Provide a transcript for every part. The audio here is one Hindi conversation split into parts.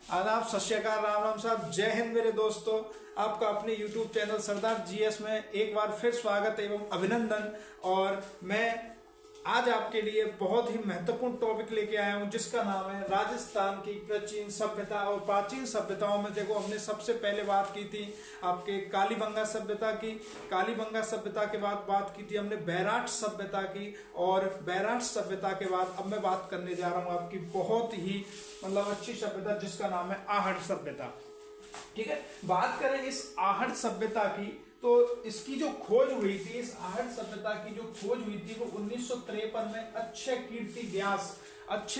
आदाब, सत श्री अकाल, राम राम साहब, जय हिंद मेरे दोस्तों। आपका अपने YouTube चैनल सरदार जीएस में एक बार फिर स्वागत एवं अभिनंदन। और मैं आज आपके लिए बहुत ही महत्वपूर्ण टॉपिक लेके आया हूं जिसका नाम है राजस्थान की प्राचीन सभ्यता। और प्राचीन सभ्यताओं में देखो, हमने सबसे पहले बात की थी आपके कालीबंगा सभ्यता की। कालीबंगा सभ्यता के बाद बात की थी हमने बैराट सभ्यता की। और बैराट सभ्यता के बाद अब मैं बात करने जा रहा हूं आपकी बहुत ही अच्छी सभ्यता जिसका नाम है आहट सभ्यता। ठीक है, बात करें इस आहट सभ्यता की तो इसकी जो खोज हुई थी, इस आहट सभ्यता की जो खोज हुई थी वो 1953 में अक्षय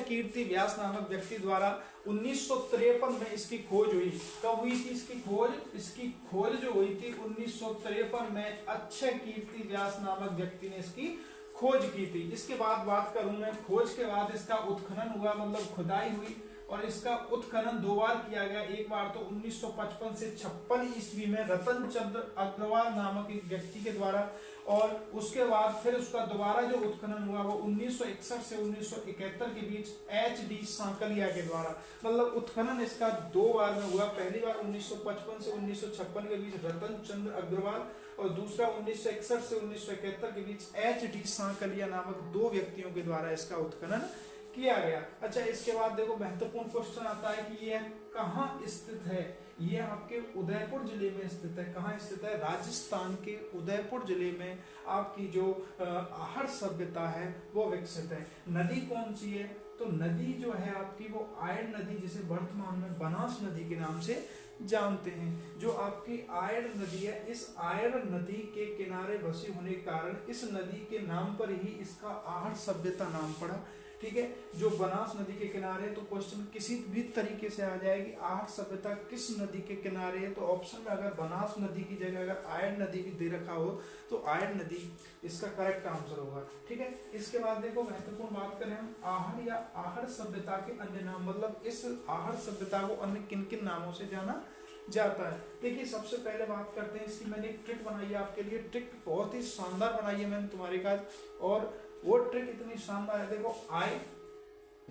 कीर्ति व्यास नामक व्यक्ति द्वारा 1953 में इसकी खोज हुई। कब हुई थी इसकी खोज जो हुई थी 1953 में अक्षय कीर्ति व्यास नामक व्यक्ति ने इसकी खोज की थी। इसके बाद बात करूं मैं, खोज के बाद इसका उत्खनन हुआ, खुदाई हुई। और इसका उत्खनन दो बार किया गया। एक बार तो 1955 से 56 ईस्वी में रतन चंद्र अग्रवाल नामक एक व्यक्ति के द्वारा, और उसके बाद फिर उसका दोबारा जो उत्खनन हुआ वो 1961 से 1971 के बीच HD सांकलिया के द्वारा। उत्खनन इसका दो बार में हुआ। पहली बार 1955 से 1956 के बीच रतन चंद्र अग्रवाल, और दूसरा 1961 से 1971 के बीच HD सांकलिया नामक दो व्यक्तियों के द्वारा इसका उत्खनन किया गया। अच्छा, इसके बाद देखो महत्वपूर्ण क्वेश्चन आता है कि यह कहाँ स्थित है। यह आपके उदयपुर जिले में स्थित है। कहाँ स्थित है? राजस्थान के उदयपुर जिले में आपकी जो आहट सभ्यता है वो विकसित है। नदी कौन सी है? तो नदी जो है आपकी वो आयड़ नदी, जिसे वर्तमान में बनास नदी के नाम से जानते हैं। जो आपकी आयड़ नदी है, इस आयड़ नदी के किनारे बसी होने के कारण इस नदी के नाम पर ही इसका आहट सभ्यता नाम पड़ा। ठीक है, जो बनास नदी के किनारे, तो क्वेश्चन किसी भी तरीके से आ जाएगी आहट सभ्यता किस नदी के किनारे है। तो ऑप्शन में अगर बनास नदी की जगह अगर आयड़ नदी भी दे रखा हो तो आयड़ नदी इसका करेक्ट आंसर होगा। ठीक है, इसके बाद देखो महत्वपूर्ण बात करें हम आहट या आहट सभ्यता के अन्य नाम, इस आहट सभ्यता को अन्य किन किन नामों से जाना जाता है। देखिए, सबसे पहले बात करते हैं इसकी। मैंने एक ट्रिक बनाई है आपके लिए। ट्रिक बहुत ही शानदार बनाई है मैंने तुम्हारे पास, और वो ट्रिक इतनी शानदार है। देखो, आय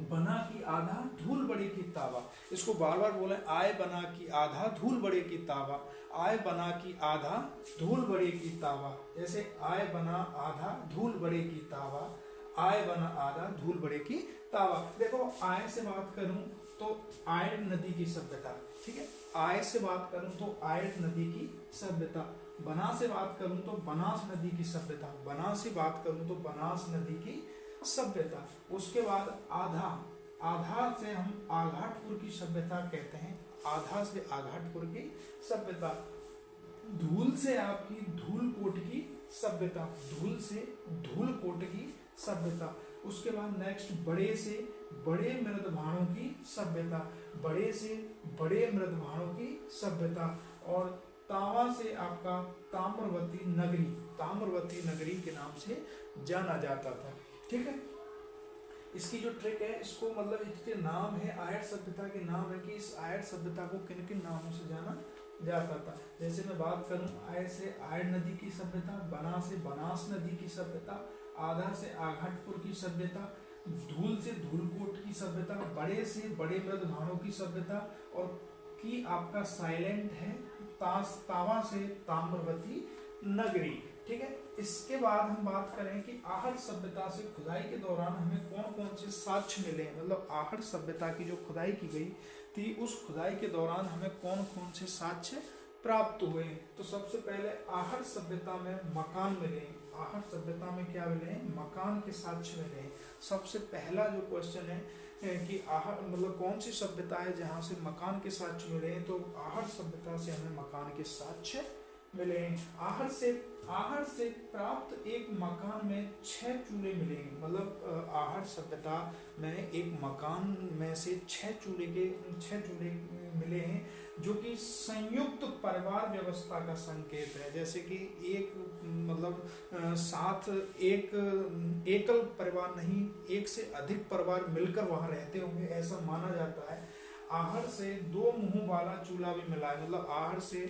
बना की आधा धूल बड़े की तावा। इसको बार बार बोले, आय बना की आधा धूल बड़े की तावा। आय बना की आधा धूल बड़े की तावा। जैसे आय बना आधा धूल बड़े की तावा, आय बना आधा धूल बड़े की तावा। देखो, आय से बात करूं तो आयड़ नदी की सभ्यता। ठीक है, आय से बात करूं तो आयड़ नदी की सभ्यता। बना से बात करूं तो बनास नदी की सभ्यता। बना से बात करूं तो बनास नदी की सभ्यता। उसके बाद आधा से हम आघाटपुर की सभ्यता कहते हैं। आधा से आघाटपुर की सभ्यता। धूल से आपकी धूलकोट की सभ्यता। धूल से धूलकोट की सभ्यता। उसके बाद नेक्स्ट बड़े से बड़े मृदभाणों की सभ्यता। बड़े से बड़े मृदभाणों की सभ्यता। और तावा से आपका ताम्रवती नगरी के नाम से जाना जाता था। ठीक है, इसकी जो ट्रिक है, इसको इसके नाम है, आयड़ सभ्यता के नाम है कि इस आयड़ सभ्यता को किन किन नामों से जाना जाता था। जैसे मैं बात करूं, आय से आयड़ नदी की सभ्यता, बना से बनास नदी की सभ्यता, आधा से आघाटपुर की सभ्यता, धूल से धूलकोट की सभ्यता, बड़े से बड़े मृदभाणों की सभ्यता, और की आपका साइलेंट है तावा से ताम्रवती नगरी। ठीक है, इसके बाद हम बात करें कि आहट सभ्यता से खुदाई के दौरान हमें कौन कौन से साक्ष्य मिले। आहट सभ्यता की जो खुदाई की गई थी, उस खुदाई के दौरान हमें कौन कौन से साक्ष्य प्राप्त हुए। तो सबसे पहले आहट सभ्यता में मकान मिले। आहट सभ्यता में क्या मिले? मकान के साक्ष्य मिले। सबसे पहला जो क्वेश्चन है कि आहट कौन सी सभ्यता है जहां से मकान के साक्ष्य मिले, तो आहट सभ्यता से हमें मकान के साक्ष्य मिले। आहट से प्राप्त एक मकान में 6 चूल्हे मिले। आहट सभ्यता में एक मकान में से 6 चूल्हे मिले हैं, जो कि संयुक्त परिवार व्यवस्था का संकेत है। जैसे कि एक साथ एक एकल परिवार नहीं, एक से अधिक परिवार मिलकर वहां रहते होंगे, ऐसा माना जाता है। आहट से 2 मुंह वाला चूल्हा भी मिला है। आहट से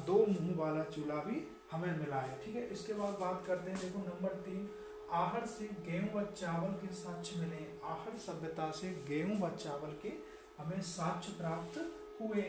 2 मुंह वाला चूल्हा भी हमें मिला है। ठीक है, इसके बाद बात करते हैं, देखो नंबर 3, आहट से गेहूं व चावल के साक्ष्य मिले। आहट सभ्यता से गेहूं व चावल के हमें साक्ष्य प्राप्त हुए।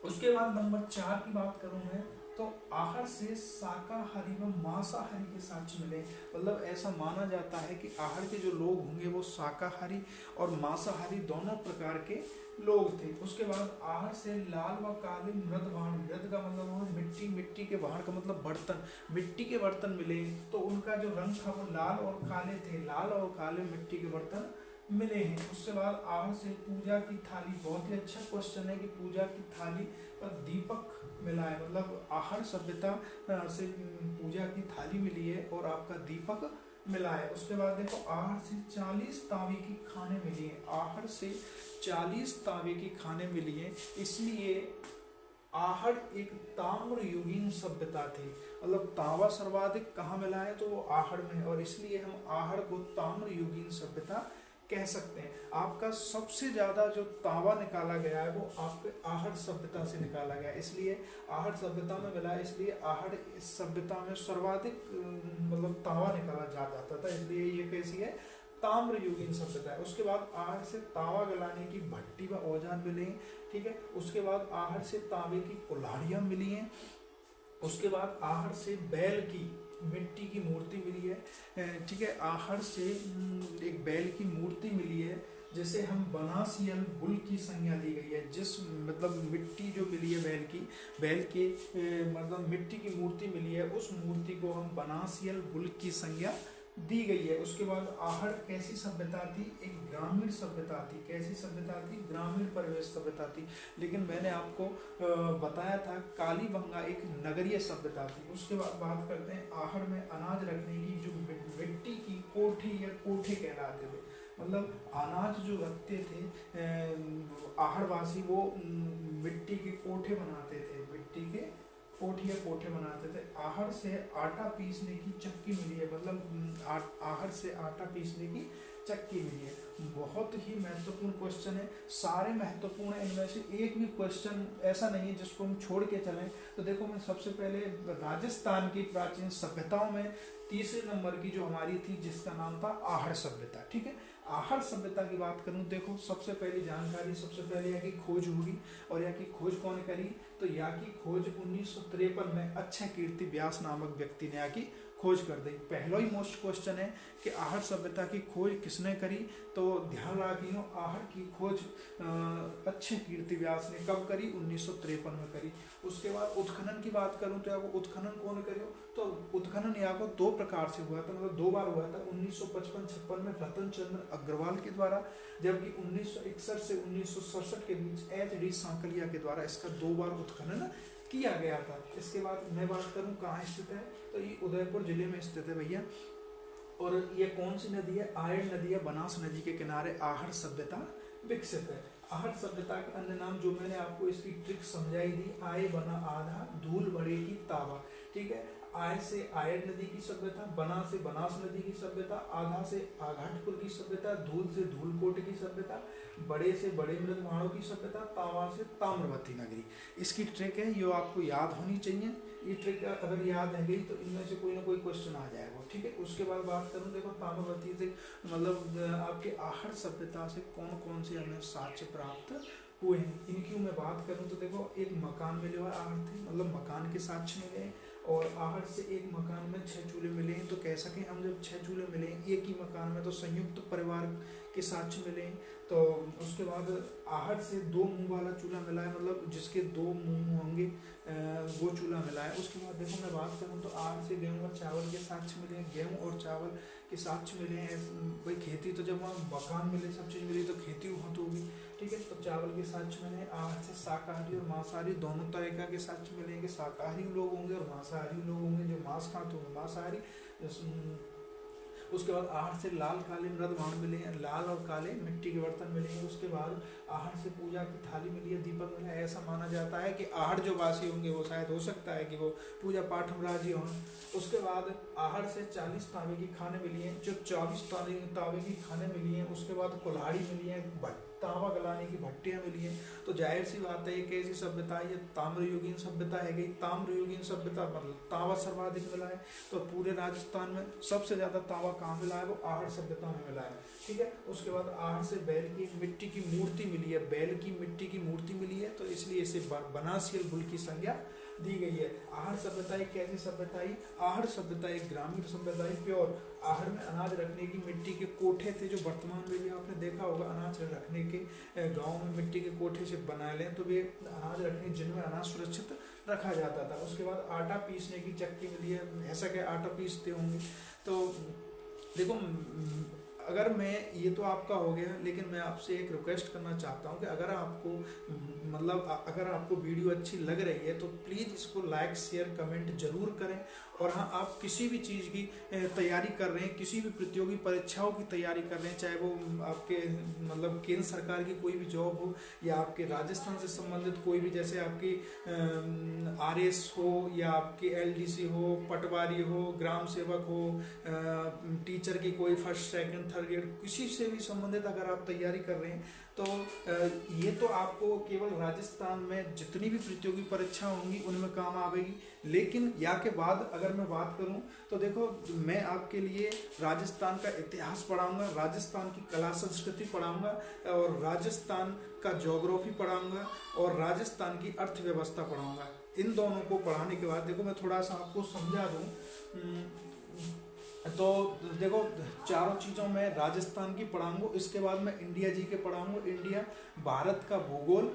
उसके बाद नंबर 4 की बात करूं मैं तो आहार से शाकाहारी व मांसाहारी के साक्ष्य मिले। मतलब ऐसा माना जाता है कि आहार के जो लोग होंगे वो शाकाहारी और मांसाहारी दोनों प्रकार के लोग थे। उसके बाद आहार से लाल व काले मृद भांड, मृद का मतलब वो मिट्टी, मिट्टी के भांड का मतलब बर्तन, मिट्टी के बर्तन मिले तो उनका जो रंग था वो लाल और काले थे, लाल और काले मिट्टी के बर्तन मिले हैं। उसके बाद आहार से पूजा की थाली, बहुत ही अच्छा क्वेश्चन है कि पूजा की थाली पर दीपक मिला है, मतलब आहार सभ्यता से पूजा की थाली मिली है और आपका दीपक मिला है। उसके बाद देखो आहार से 40 तावे की खाने मिली है, आहार से 40 तावे की खाने मिली है, इसलिए आहड़ एक ताम्र युगीन सभ्यता थी। मतलब तावा सर्वाधिक कहाँ मिला है तो वो आहड़ में, और इसलिए हम आहड़ को ताम्र युगीन सभ्यता कह सकते हैं। आपका सबसे ज्यादा जो तावा निकाला गया है वो आपके आहड़ सभ्यता से निकाला गया है, इसलिए आहड़ सभ्यता में मिला है, इसलिए आहड़ सभ्यता में सर्वाधिक मतलब तावा निकाला जाता था, इसलिए ये कैसी है, ताम्र युगीन सभ्यता है। उसके बाद आहड़ से तावा गलाने की भट्टी व औजार मिले हैं, ठीक है। उसके बाद आहड़ से तावे की कुल्हाड़ियां मिली हैं। उसके बाद आहड़ से बैल की मिट्टी की मूर्ति मिली है, ठीक है। आहड़ से एक बैल की मूर्ति मिली है, जैसे हम बनासियल बुल की संज्ञा ली गई है, जिस मतलब मिट्टी जो मिली है बैल के मतलब मिट्टी की मूर्ति मिली है, उस मूर्ति को हम बनासियल बुल की संज्ञा दी गई है। उसके बाद आहड़ कैसी सभ्यता थी, एक ग्रामीण सभ्यता थी। कैसी सभ्यता थी, ग्रामीण परिवेश सभ्यता थी। लेकिन मैंने आपको बताया था कालीबंगा एक नगरीय सभ्यता थी। उसके बाद बात करते हैं आहड़ में अनाज रखने की जो मिट्टी की कोठी या कोठे कहलाते थे, मतलब अनाज जो रखते थे आहड़वासी वो मिट्टी के कोठे बनाते थे, मिट्टी के कोठिया कोठे बनाते थे। आहड़ से आटा पीसने की चक्की मिली है, मतलब आहड़ से आटा पीसने की चक्की मिली है। बहुत ही महत्वपूर्ण क्वेश्चन है, सारे महत्वपूर्ण है, इनमें से एक भी क्वेश्चन ऐसा नहीं है जिसको हम छोड़ के चलें। तो देखो मैं सबसे पहले राजस्थान की प्राचीन सभ्यताओं में तीसरे नंबर की जो हमारी थी जिसका नाम था आहड़ सभ्यता, ठीक है। आहड़ सभ्यता की बात करूं, देखो सबसे पहली जानकारी, सबसे पहले यहाँ की खोज होगी, और यहाँ की खोज कौन करी, तो यहाँ की खोज 1953 में अक्षय कीर्ति व्यास नामक व्यक्ति ने यहाँ की खोज कर दी। पहला ही मोस्ट क्वेश्चन है कि आहड़ सभ्यता की खोज किसने करी, तो ध्यान रखियो आहड़ की खोज अक्षय कीर्ति व्यास ने कब करी, 1953 में करी। उसके बाद उत्खनन की बात करूं तो यहाँ उत्खनन कौन करियो, तो उत्खनन यहाँ को दो प्रकार से हुआ था, मतलब दो बार हुआ था। 1955-56 में रतन चंद्र अग्रवाल के द्वारा, जबकि 1961 से 1967 के बीच HD सांकलिया के द्वारा इसका दो बार उत्खनन किया गया था। इसके बाद मैं बात करूं कहाँ स्थित है, तो ये उदयपुर जिले में स्थित है भैया। और ये कौन सी नदी है, आयड़ नदी है, बनास नदी के किनारे आहड़ सभ्यता विकसित है। आहड़ सभ्यता के अन्य नाम जो मैंने आपको इसकी ट्रिक समझाई दी, आय बना आधा, धूल बढ़ेगी तावा, ठीक है। आय से आयड़ नदी की सभ्यता, बना से बनास नदी की सभ्यता, आधा से आघाटपुर की सभ्यता, धूल से धूलकोट की सभ्यता, बड़े से बड़े मृद भाणों की सभ्यता, तावा से ताम्रवती नगरी। इसकी ट्रिक है, ये आपको याद होनी चाहिए। ये ट्रिक अगर याद है गई तो इनमें से कोई ना कोई क्वेश्चन आ जाएगा, ठीक है। उसके बाद बात करूं, देखो ताम्रवती से मतलब आपके आहड़ सभ्यता से कौन कौन से हमें साक्ष्य प्राप्त हुए हैं, इनकी मैं बात करूं तो देखो एक मकान मिले हुआ आहड़ थे, मतलब मकान के साक्ष्य मिले हैं। और आहड़ से एक मकान में 6 चूल्हे मिले हैं, तो कह सकें हम जब 6 चूल्हे मिले एक ही मकान में तो संयुक्त परिवार के साक्ष्य मिले हैं। तो उसके बाद आहड़ से 2 मुंह वाला चूल्हा मिला है, मतलब जिसके 2 मुंह होंगे वो चूल्हा मिला है। उसके बाद देखो मैं बात करूँ तो आहड़ से गेहूँ और चावल के साक्ष्य मिले हैं, गेहूँ और चावल के साक्ष्य मिले हैं। भाई खेती तो जब वहाँ मकान मिले, सब चीज़ मिली तो खेती वहाँ तो होगी, ठीक है। तो चावल के साक्ष्य मिले। आहड़ से शाकाहारी और मांसाहारी दोनों तरीका के साक्ष्य मिलेंगे, शाकाहारी लोग होंगे और मांसाहारी लोग होंगे, जो मांस खाते होंगे मांसाहारी। उसके बाद आहड़ से लाल काले मृद भांड मिले हैं, लाल और काले मिट्टी के बर्तन मिले हैं। उसके बाद आहड़ से पूजा की थाली मिली है, दीपक मिला है। ऐसा माना जाता है कि आहड़ जो वासी होंगे वो शायद हो सकता है कि वो पूजा पाठ में राजी हों। उसके बाद आहड़ से 40 तांबे की खाने मिली हैं। जो 24 तांबे की खाने मिली हैं, उसके बाद कुल्हाड़ी मिली है, तांबा गलाने की भट्टियां मिली हैं। तो जाहिर सी बात है, एक ऐसी सभ्यता है, ये ताम्रयुगीन सभ्यता है गई। ताम्रयुगीन सभ्यता मतलब तांबा सर्वाधिक मिला है। तो पूरे राजस्थान में सबसे ज्यादा तांबा कहाँ मिला है? वो आहड़ सभ्यता में मिला है। ठीक है। उसके बाद आहड़ से बैल की मिट्टी की मूर्ति मिली है, बैल की मिट्टी की मूर्ति मिली है, तो इसलिए इसे बनासियल बुल की संज्ञा दी गई है। आहड़ सभ्यता एक कैसी सभ्यता है? आहड़ सभ्यता एक ग्रामीण सभ्यता है, प्योर। आहड़ में अनाज रखने की मिट्टी के कोठे थे, जो वर्तमान में भी आपने देखा होगा, अनाज रखने के गांव में मिट्टी के कोठे से बना लें तो वे अनाज रखने, जिनमें अनाज सुरक्षित रखा जाता था। उसके बाद आटा पीसने की चक्की मिली है, ऐसा क्या आटा पीसते होंगे। तो देखो, अगर मैं, ये तो आपका हो गया, लेकिन मैं आपसे एक रिक्वेस्ट करना चाहता हूँ कि अगर आपको मतलब अगर आपको वीडियो अच्छी लग रही है तो प्लीज़ इसको लाइक शेयर कमेंट जरूर करें। और हाँ, आप किसी भी चीज़ की तैयारी कर रहे हैं, किसी भी प्रतियोगी परीक्षाओं की तैयारी कर रहे हैं, चाहे वो आपके मतलब केंद्र सरकार की कोई भी जॉब हो, या आपके राजस्थान से संबंधित कोई भी, जैसे आपकी RS हो, या आपकी LDC हो, पटवारी हो, ग्राम सेवक हो, टीचर की कोई फर्स्ट सेकंड थर्ड ग्रेड, किसी से भी संबंधित अगर आप तैयारी कर रहे हैं तो ये तो आपको केवल राजस्थान में जितनी भी प्रतियोगी परीक्षा होंगी उनमें काम आवेगी। लेकिन या के बाद अगर मैं बात करूं तो देखो, मैं आपके लिए राजस्थान का इतिहास पढ़ाऊंगा, राजस्थान की कला संस्कृति पढ़ाऊंगा, और राजस्थान का ज्योग्राफी पढ़ाऊंगा, और राजस्थान की अर्थव्यवस्था पढ़ाऊंगा। इन दोनों को पढ़ाने के बाद देखो, मैं थोड़ा सा आपको समझा दूं। तो देखो, चारों चीज़ों में राजस्थान की पढ़ाऊंगा, इसके बाद मैं इंडिया जी के पढ़ाऊंगा। इंडिया, भारत का भूगोल,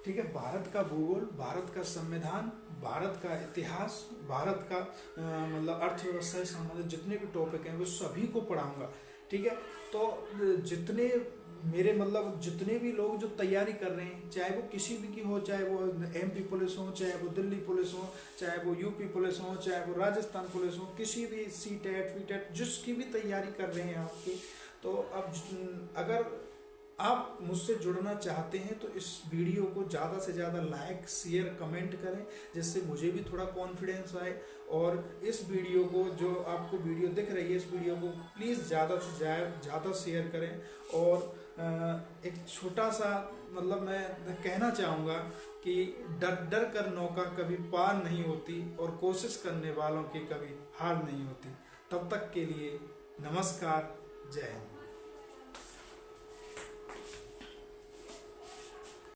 ठीक है, भारत का भूगोल, भारत का संविधान, भारत का इतिहास, भारत का मतलब अर्थव्यवस्था से संबंधित जितने भी टॉपिक हैं वो सभी को पढ़ाऊंगा। ठीक है। तो जितने मेरे मतलब जितने भी लोग जो तैयारी कर रहे हैं, चाहे वो किसी भी की हो, चाहे वो MP पुलिस हो, चाहे वो दिल्ली पुलिस हो, चाहे वो UP पुलिस हो, चाहे वो राजस्थान पुलिस हो, किसी भी CTET VTET जिसकी भी तैयारी कर रहे हैं आपकी, तो अब अगर आप मुझसे जुड़ना चाहते हैं तो इस वीडियो को ज़्यादा से ज़्यादा लाइक शेयर कमेंट करें, जिससे मुझे भी थोड़ा कॉन्फिडेंस आए। और इस वीडियो को, जो आपको वीडियो दिख रही है, इस वीडियो को प्लीज़ ज़्यादा से ज़्यादा शेयर करें। और एक छोटा सा मतलब मैं कहना चाहूँगा कि डर डर कर नौका कभी पार नहीं होती, और कोशिश करने वालों की कभी हार नहीं होती। तब तक के लिए नमस्कार, जय हिंद।